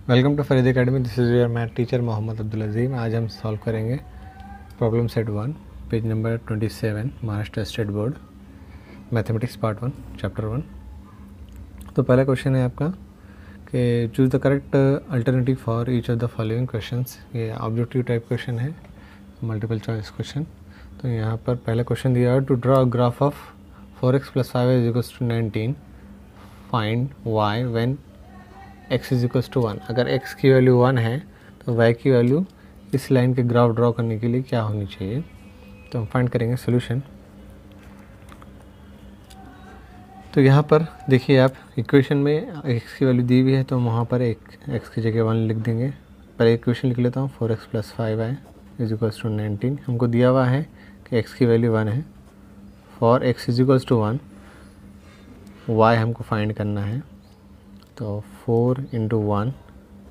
Welcome to Farid Academy. This is your math teacher Mohammad Abdul Azeem. आज हम solve करेंगे problem set 1 page number 27 Maharashtra state board mathematics part 1 chapter 1। तो पहला question है आपका कि choose the correct alternative for each of the following questions. ये objective type question है, मल्टीपल चॉइस क्वेश्चन। तो यहाँ पर पहला क्वेश्चन दिया है to draw graph of 4x + 5y = 19, find y when x = 1। अगर x की वैल्यू 1 है तो y की वैल्यू इस लाइन के ग्राफ ड्रॉ करने के लिए क्या होनी चाहिए। तो हम फाइंड करेंगे सोल्यूशन। तो यहाँ पर देखिए आप इक्वेशन में x की वैल्यू दी हुई है, तो हम वहाँ पर एक x की जगह 1 लिख देंगे। पहले इक्वेशन लिख लेता हूँ 4x + 5y = 19। हमको दिया हुआ है कि x की वैल्यू 1 है। फॉर x = 1 y हमको फाइंड करना है। तो 4 × 1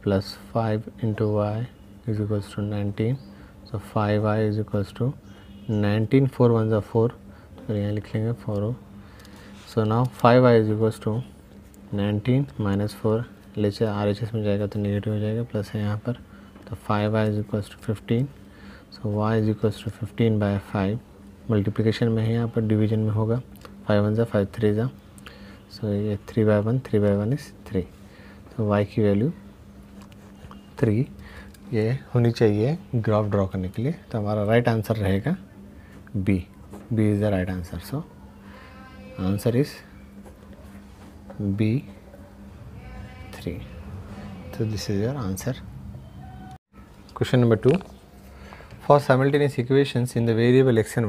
+ 5 × y = 19। so 5y = 19, 4 1 = 4, तो यहाँ लिख लेंगे 4। सो नाउ 5y = 19 - 4 ले से RHS में जाएगा तो नेगेटिव हो जाएगा, प्लस है यहाँ पर। तो 5y = 15। सो y = 15/5। मल्टीप्लिकेशन में है, यहाँ पर डिवीजन में होगा। 5 1 = 5, 3 ज़ा, सो ये 3/1, 3/1 = 3। तो y की वैल्यू 3 ये होनी चाहिए ग्राफ ड्रॉ करने के लिए। तो हमारा राइट आंसर रहेगा B is the right answer. So answer is B 3। तो this is your answer. Question number 2, for simultaneous equations in the variable x and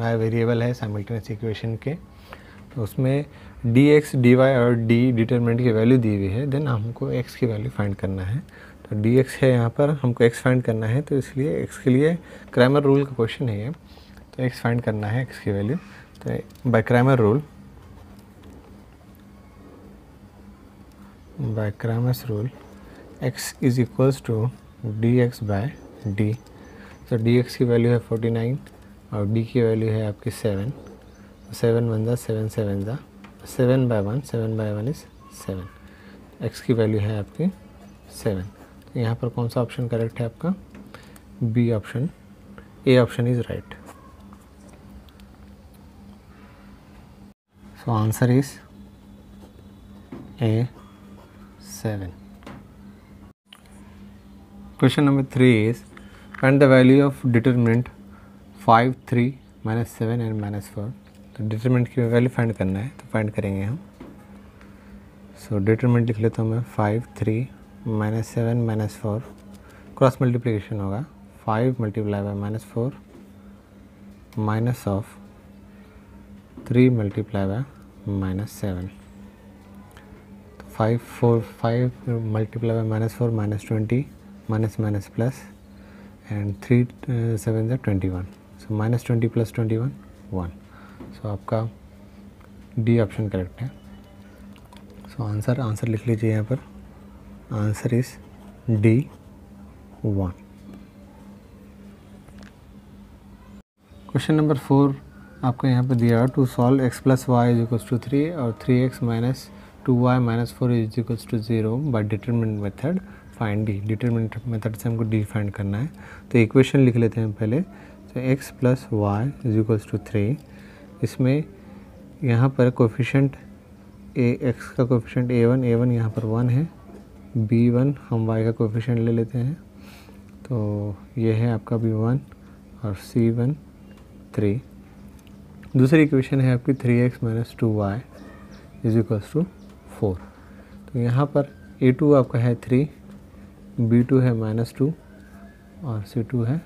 y variable है साइमल्टेनियस इक्वेशन के। तो उसमें dx, dy और d determinant की value दी हुई है। Then हमको x की वैल्यू फाइंड करना है। तो dx है, यहाँ पर हमको x फाइंड करना है, तो इसलिए x के लिए क्रैमर रूल का क्वेश्चन है ये। तो x फाइंड करना है, x की वैल्यू। तो bye Cramer rule x = dx/d। तो dx की वैल्यू है 49 और d की वैल्यू है आपकी 7। 7 1 = 7, 7 ज़ा, 7/1, 7/1 = 7। x की वैल्यू है आपकी 7। तो यहाँ पर कौन सा ऑप्शन करेक्ट है आपका? B option, A option is right. So answer is A 7। Question number 3 is find the value of determinant 5 3 -7 and -4। तो डिटरमिनेंट की वैल्यू फाइंड करना है, तो फाइंड करेंगे हम। सो डिटरमिनेंट लिख लेता हूँ मैं 5 3 -7 -4। क्रॉस मल्टीप्लिकेशन होगा 5 × -4 माइनस ऑफ 3 × -7। तो 5 4 5 × -4 -20 प्लस एंड 3 7 = 21। सो -20 + 21 1। सो आपका डी ऑप्शन करेक्ट है। सो आंसर लिख लीजिए यहाँ पर। Answer is D 1। Question number 4 आपको यहाँ पर दिया है टू सॉल्व x + y = 3 और 3x - 2y - 4 = 0 by determinant method find D। Determinant method से हमको D फाइंड करना है। तो इक्वेशन लिख लेते हैं पहले। तो x + y = 3। इसमें यहाँ पर कोफिशिएंट x का कोफिशिएंट a1 यहाँ पर 1 है, b1 हम y का कोफिशिएंट ले लेते हैं। तो ये है आपका b1 और c1 3। दूसरी इक्वेशन है आपकी 3x - 2y = 4। तो यहाँ पर a2 आपका है 3, b2 है -2 और c2 है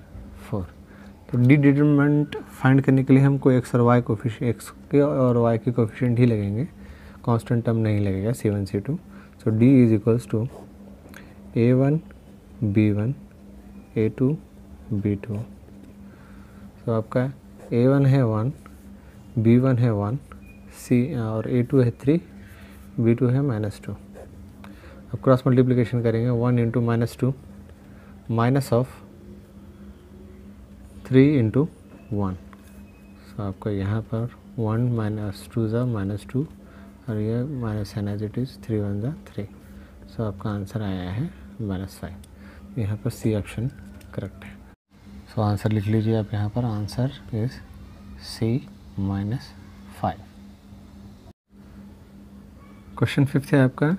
4। तो डी डिटरमिनेंट फाइंड करने के लिए हमको x और y कोफिशिएंट, x के और y के कोफिशिएंट ही लगेंगे, कांस्टेंट टर्म नहीं लगेगा c1 c2। सो d = a1 b1 a2 b2। तो आपका a1 है 1, b1 है 1, c और a2 है 3, b2 है -2। अब क्रॉस मल्टीप्लिकेशन करेंगे 1 × -2 माइनस ऑफ 3 × 1। सो आपका यहाँ पर 1 - 2 ज़ा -2 और ये minus N as it is 3 1 ज़ा 3। सो आपका आंसर आया है -5। यहाँ पर सी ऑप्शन करेक्ट है। सो आंसर लिख लीजिए आप यहाँ पर, आंसर इज C -5। क्वेश्चन 5 है आपका,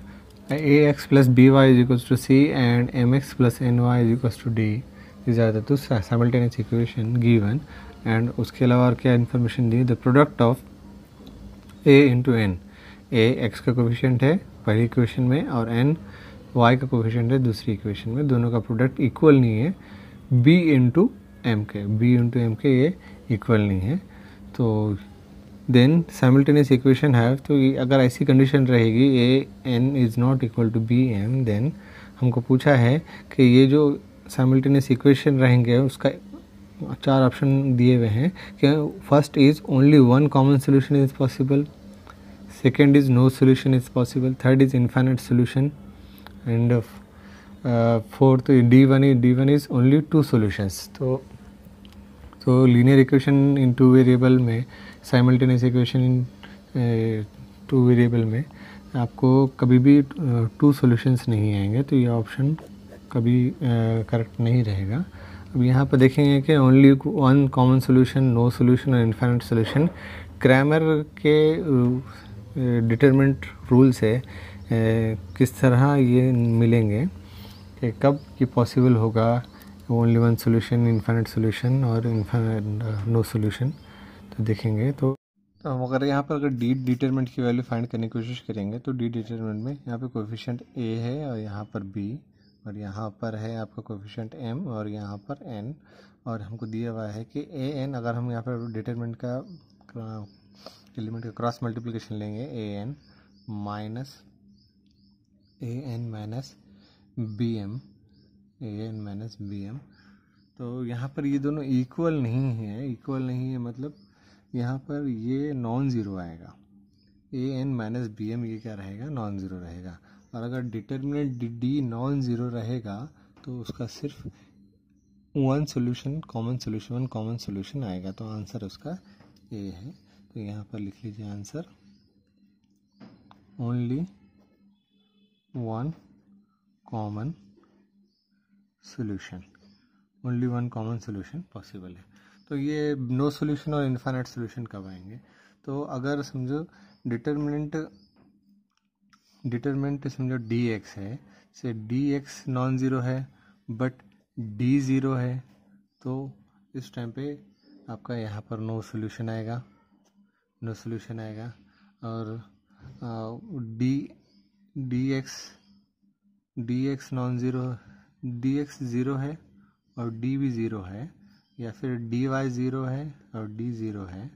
ax plus by is equals to c and mx plus ny is equals to d। these are the two simultaneous equation given and उसके अलावा और क्या इन्फॉर्मेशन दी, the product of a into N, a x का coefficient है पहली equation में और n y का कोफिशिएंट है दूसरी इक्वेशन में, दोनों का प्रोडक्ट इक्वल नहीं है b इंटू एम के ये इक्वल नहीं है। तो देन साइमल्टेनियस इक्वेशन है, तो अगर ऐसी कंडीशन रहेगी A N is not equal to B M, then हमको पूछा है कि ये जो साइमल्टेनियस इक्वेशन रहेंगे उसका 4 ऑप्शन दिए हुए हैं कि first is only one common solution is possible, second is no solution is possible, third is infinite solution and fourth D1 is only 2 solutions. तो लीनियर इक्वेशन इन 2 वेरिएबल में, simultaneous equation in 2 variable में आपको कभी भी 2 solutions नहीं आएंगे, तो ये ऑप्शन कभी करेक्ट नहीं रहेगा। अब यहाँ पर देखेंगे कि only one common solution, no solution और इनफाइनाइट सोल्यूशन, क्रैमर के डिटरमिनेंट रूल से किस तरह ये मिलेंगे कि कब ये पॉसिबल होगा only one solution, infinite solution और इनफाइनाइट नो सोल्यूशन। तो देखेंगे तो हम अगर यहाँ पर डी डिटरमिनेंट की वैल्यू फाइंड करने की कोशिश करेंगे तो डी डिटरमिनेंट में यहाँ पे कोएफिशिएंट ए है और यहाँ पर बी और यहाँ पर है आपका कोएफिशिएंट एम और यहाँ पर एन, और हमको दिया हुआ है कि ए एन, अगर हम यहाँ पर डिटरमिनेंट का एलिमेंट का क्रॉस मल्टीप्लिकेशन लेंगे A N minus B M, तो यहाँ पर ये दोनों इक्वल नहीं है मतलब यहाँ पर ये नॉन ज़ीरो आएगा, A N minus B M ये क्या रहेगा, नॉन ज़ीरो रहेगा। और अगर डिटर्मिनेंट डी नॉन ज़ीरो रहेगा तो उसका सिर्फ वन कॉमन सोल्यूशन आएगा, तो आंसर उसका ए है। तो यहाँ पर लिख लीजिए answer, only one common solution possible है। तो ये नो सोल्यूशन और इनफाइनाइट सोल्यूशन कब आएंगे, तो अगर समझो डिटरमिनेंट समझो डी एक्स है, से डी एक्स नॉन ज़ीरो है बट डी ज़ीरो है, तो इस टाइम पे आपका यहाँ पर नो सोल्यूशन आएगा और D x non zero, D x zero है और डी भी ज़ीरो है, या फिर डी वाई ज़ीरो है और डी ज़ीरो है।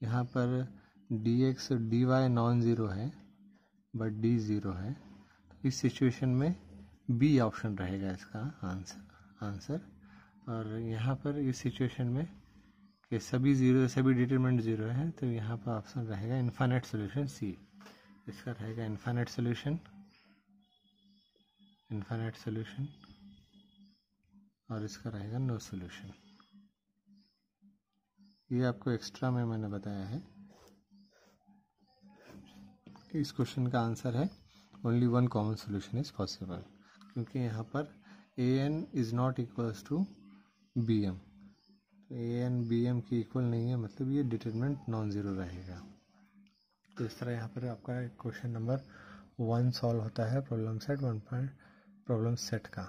यहाँ पर डी एक्स और डी वाई नॉन ज़ीरो है बट डी ज़ीरो है, तो इस सिचुएशन में बी ऑप्शन रहेगा इसका आंसर। और यहाँ पर इस सिचुएशन में कि सभी डिटरमिनेंट ज़ीरो है, तो यहाँ पर ऑप्शन रहेगा इनफाइनाइट सोल्यूशन सी, इसका रहेगा इनफाइनाइट सोल्यूशन और इसका रहेगा नो सोल्यूशन। ये आपको एक्स्ट्रा में मैंने बताया है। इस क्वेश्चन का आंसर है only one common solution is possible, क्योंकि यहाँ पर A N is not equals to B M, तो ए एन बी एम की इक्वल नहीं है, मतलब ये डिटरमिनेंट नॉन ज़ीरो रहेगा। तो इस तरह यहाँ पर आपका क्वेश्चन नंबर 1 सॉल्व होता है प्रॉब्लम सेट 1 प्रॉब्लम सेट का।